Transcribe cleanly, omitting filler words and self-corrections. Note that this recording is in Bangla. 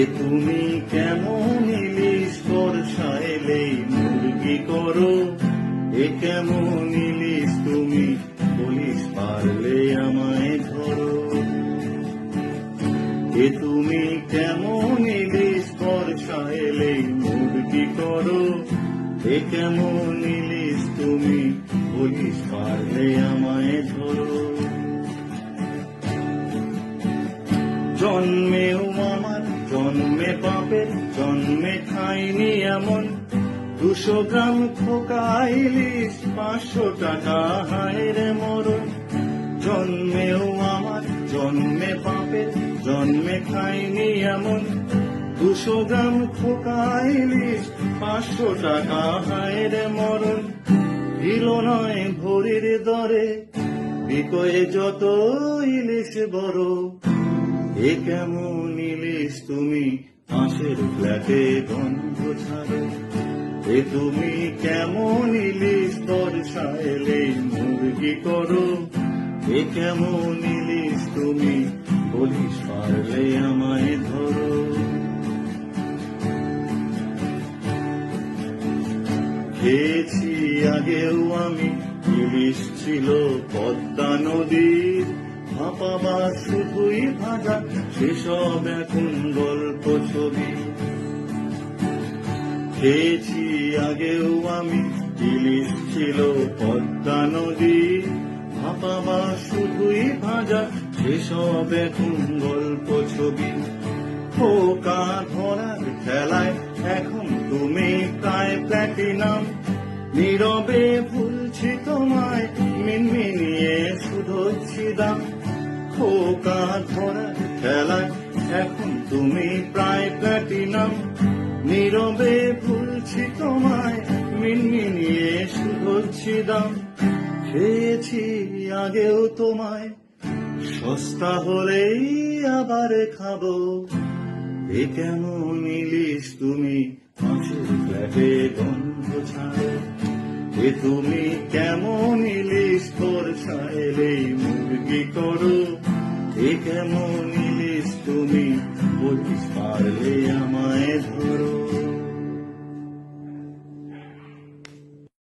এ তুমি কেমন ইলিশ বর্ষা এলেই মুরগি করো, এ কেমন ইলিশ তুমি পুলিশ পারলে আমায় ধরো। এ তুমি কেমন ইলিশ বর্ষা এলেই মুরগি করো, এ কেমন ইলিশ তুমি পুলিশ পারলে আমায় ধরো। জন্মেও আমার জন্মে পাপের, জন্মে খাইনি এমন 200 গ্রাম খোকা ইলিশ 500 টাকা হায়ের মরণ। জন্মেও আমার জন্মে পাপের, জন্মে খাইনি এমন 200 গ্রাম খোকা ইলিশ 500 টাকা হায়ের মরণ। কিলো নয় ভরির দরে বিকয়ে যত ইলিশ বড়, এ কেমন ইলিশ তুমি পাশের ফ্ল্যাটে গন্ধ ছাড়ো। এ তুমি কেমন ইলিশ বর্ষা এলেই মুরগি করো, এ কেমন ইলিশ তুমি পুলিশ পারলে আমায় ধরো। খেয়েছি আগেও আমি ইলিশ ছিল পদ্মা নদীর, ভাপা শুধুই ভাজা সেসব এখন গল্প ছবি। খেয়েছি আগেও আমি ইলিশ ছিল পদ্মা নদীর, ভাপা শুধুই ভাজা সেসব এখন গল্প ছবি। খোকা ধরার খেলায় এখন তুমি প্রায় প্ল্যাটিনাম, নীরবে ভুলছি তোমায় মিনমিনিয়ে শুধোচ্ছি দাম। খোকা ধরার খেলায় এখন তুমি প্রায় প্ল্যাটিনাম, নীরবে ভুলছি তোমায় মিনমিনিয়ে শুধোচ্ছি দাম। খেয়েছি আগেও তোমায় সস্তা হলেই আবার খাবো, এ কেমন ইলিশ তুমি পাশের ফ্ল্যাটে গন্ধ ছাড়ো। এ তুমি কেমন ইলিশ বর্ষা এলেই মুরগি করো, এ কেমন ইলিশ তুমি পুলিশ পারলে আমায় ধরো।